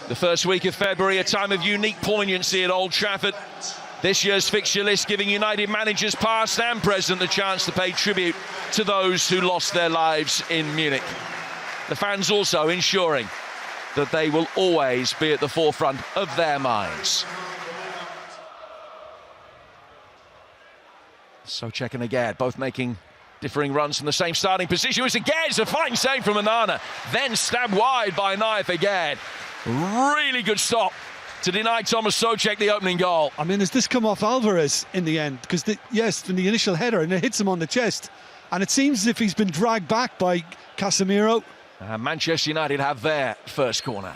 The first week of February, a time of unique poignancy at Old Trafford. This year's fixture list giving United managers past and present the chance to pay tribute to those who lost their lives in Munich. The fans also ensuring that they will always be at the forefront of their minds. Souček and Agad both making differing runs from the same starting position. Agad, it's a fine save from Onana, then stabbed wide by Naif Agad. Really good stop to deny Thomas Souček the opening goal. I mean, has this come off Alvarez in the end? Because, yes, from the initial header, and it hits him on the chest. And it seems as if he's been dragged back by Casemiro. Manchester United have their first corner.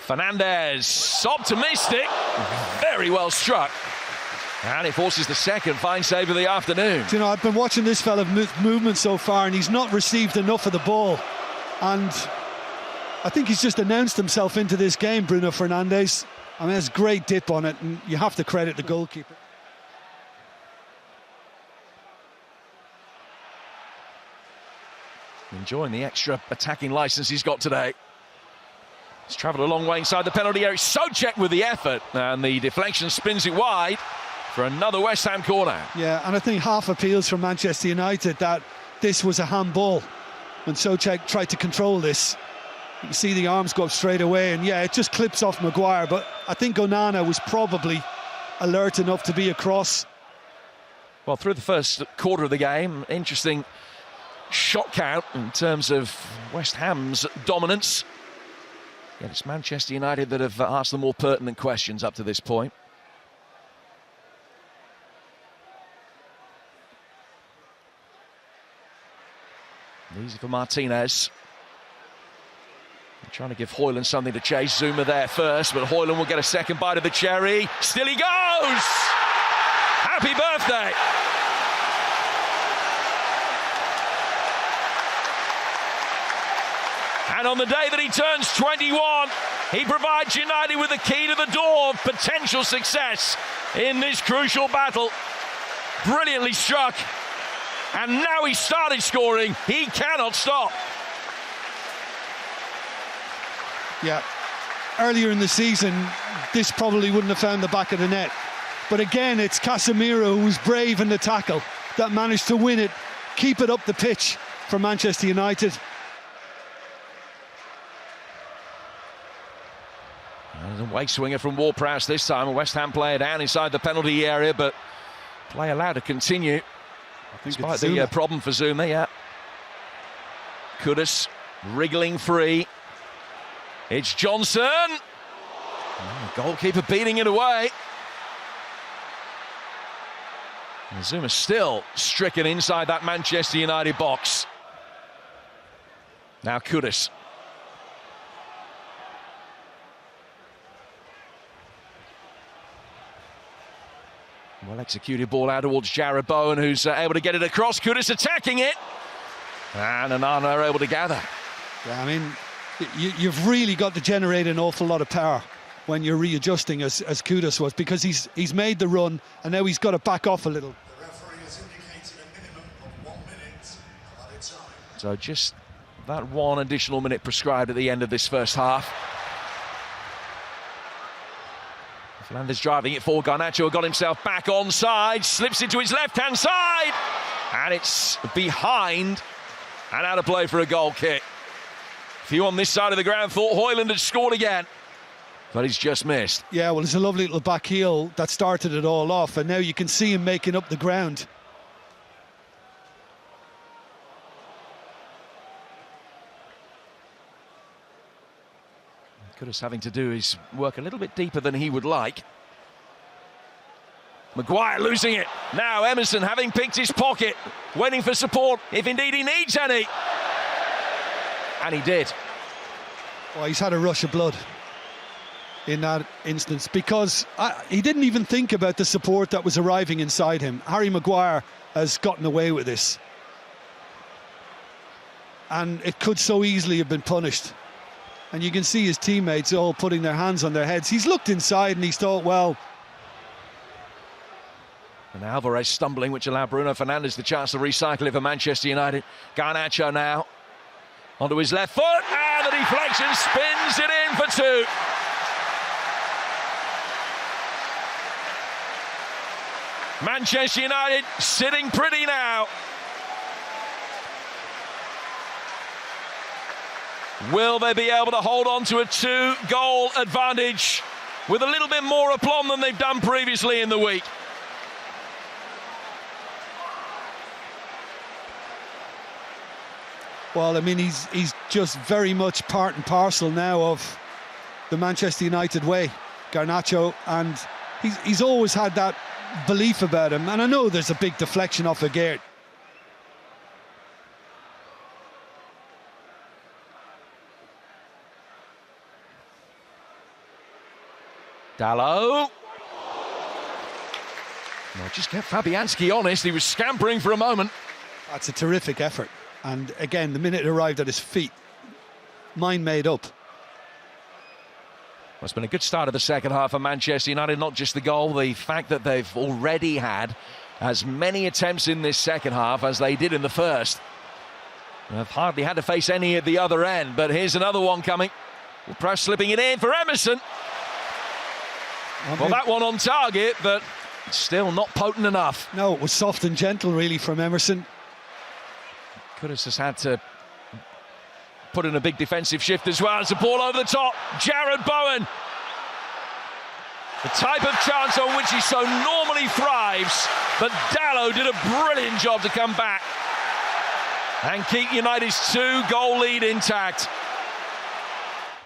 Fernandes, optimistic, very well struck. And it forces the second fine save of the afternoon. You know, I've been watching this fella movement so far, and he's not received enough of the ball. And I think he's just announced himself into this game, Bruno Fernandes. I mean, there's a great dip on it, and you have to credit the goalkeeper. Enjoying the extra attacking licence he's got today. He's travelled a long way inside the penalty area. Souček with the effort, and the deflection spins it wide for another West Ham corner. Yeah, and I think half appeals from Manchester United that this was a handball. When Souček tried to control this, you can see the arms go up straight away, and yeah, it just clips off Maguire, but I think Onana was probably alert enough to be across. Well, through the first quarter of the game, interesting shot count in terms of West Ham's dominance. Yeah, it's Manchester United that have asked the more pertinent questions up to this point. Easy for Martinez. Trying to give Højlund something to chase. Zuma there first, but Højlund will get a second bite of the cherry. Still he goes! Happy birthday! And on the day that he turns 21, he provides United with the key to the door of potential success in this crucial battle. Brilliantly struck. And now he started scoring. He cannot stop. Yeah, earlier in the season, this probably wouldn't have found the back of the net. But again, it's Casemiro who's brave in the tackle that managed to win it, keep it up the pitch for Manchester United. There's a way swinger from Ward-Prowse this time. A West Ham player down inside the penalty area, but play allowed to continue. Despite the problem for Zuma, yeah. Kudus wriggling free. It's Johnson. Oh, goalkeeper beating it away. And Zuma still stricken inside that Manchester United box. Now Kudus. Well executed ball out towards Jarrod Bowen, who's able to get it across. Kudus attacking it. And Onana are able to gather. Yeah, I mean, you've really got to generate an awful lot of power when you're readjusting, as Kudus was, because he's made the run and now he's got to back off a little. The referee has indicated a minimum of 1 minute of added time. So just that one additional minute prescribed at the end of this first half. Fernandes driving it forward. Garnacho got himself back onside, slips into his left-hand side, and it's behind and out of play for a goal kick. Few on this side of the ground thought Højlund had scored again, but he's just missed. Yeah, well, it's a lovely little back heel that started it all off, and now you can see him making up the ground. Kudus having to do his work a little bit deeper than he would like. Maguire losing it. Now Emerson having picked his pocket, waiting for support, if indeed he needs any. And he did. Well, he's had a rush of blood in that instance, because he didn't even think about the support that was arriving inside him. Harry Maguire has gotten away with this. And it could so easily have been punished. And you can see his teammates all putting their hands on their heads. He's looked inside and he's thought, well... And Alvarez stumbling, which allowed Bruno Fernandes the chance to recycle it for Manchester United. Garnacho now Onto his left foot, and the deflection spins it in for two. Manchester United sitting pretty now. Will they be able to hold on to a 2-goal advantage with a little bit more aplomb than they've done previously in the week? Well, I mean, he's just very much part and parcel now of the Manchester United way, Garnacho, and he's always had that belief about him. And I know there's a big deflection off Agüero. Dalot. Well, just kept Fabianski honest. He was scampering for a moment. That's a terrific effort. And again, the minute it arrived at his feet, mind made up. Well, it's been a good start of the second half for Manchester United, not just the goal, the fact that they've already had as many attempts in this second half as they did in the first. They've hardly had to face any at the other end, but here's another one coming. Ward-Prowse slipping it in for Emerson. Well, that one on target, but still not potent enough. No, it was soft and gentle, really, from Emerson. Could have just had to put in a big defensive shift as well. It's a ball over the top. Jared Bowen. The type of chance on which he so normally thrives, but Dalot did a brilliant job to come back and keep United's 2-goal lead intact.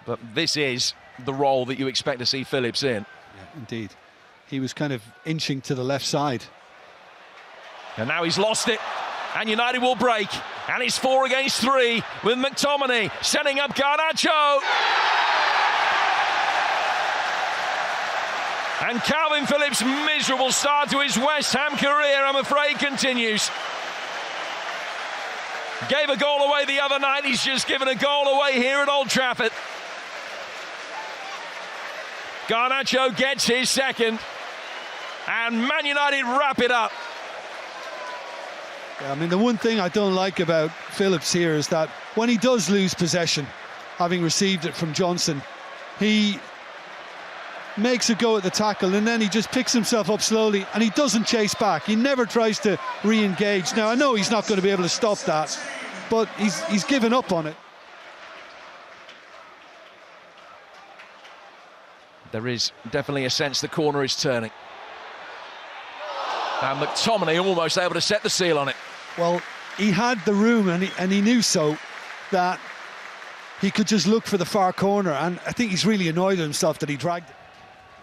But this is the role that you expect to see Phillips in. Yeah, indeed. He was kind of inching to the left side. And now he's lost it. And United will break. And it's 4 against 3 with McTominay setting up Garnacho. And Calvin Phillips' miserable start to his West Ham career, I'm afraid, continues. Gave a goal away the other night. He's just given a goal away here at Old Trafford. Garnacho gets his second. And Man United wrap it up. Yeah, I mean, the one thing I don't like about Phillips here is that when he does lose possession, having received it from Johnson, he makes a go at the tackle and then he just picks himself up slowly and he doesn't chase back. He never tries to re-engage. Now, I know he's not going to be able to stop that, but he's given up on it. There is definitely a sense the corner is turning. And McTominay almost able to set the seal on it. Well, he had the room and he knew so that he could just look for the far corner, and I think he's really annoyed at himself that he dragged it.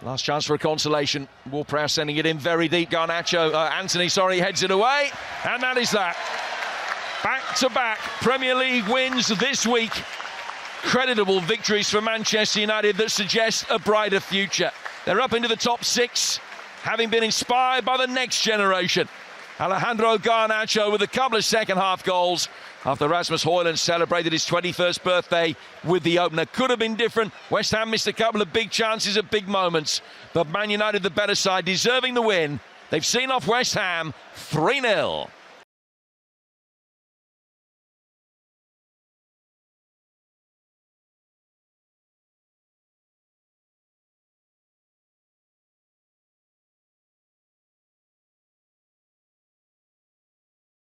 Last chance for a consolation. Ward-Prowse sending it in very deep. Anthony heads it away. And that is that. Back-to-back Premier League wins this week. Creditable victories for Manchester United that suggest a brighter future. They're up into the top 6, having been inspired by the next generation. Alejandro Garnacho with a couple of second-half goals after Rasmus Højlund celebrated his 21st birthday with the opener. Could have been different. West Ham missed a couple of big chances at big moments, but Man United, the better side, deserving the win. They've seen off West Ham 3-0.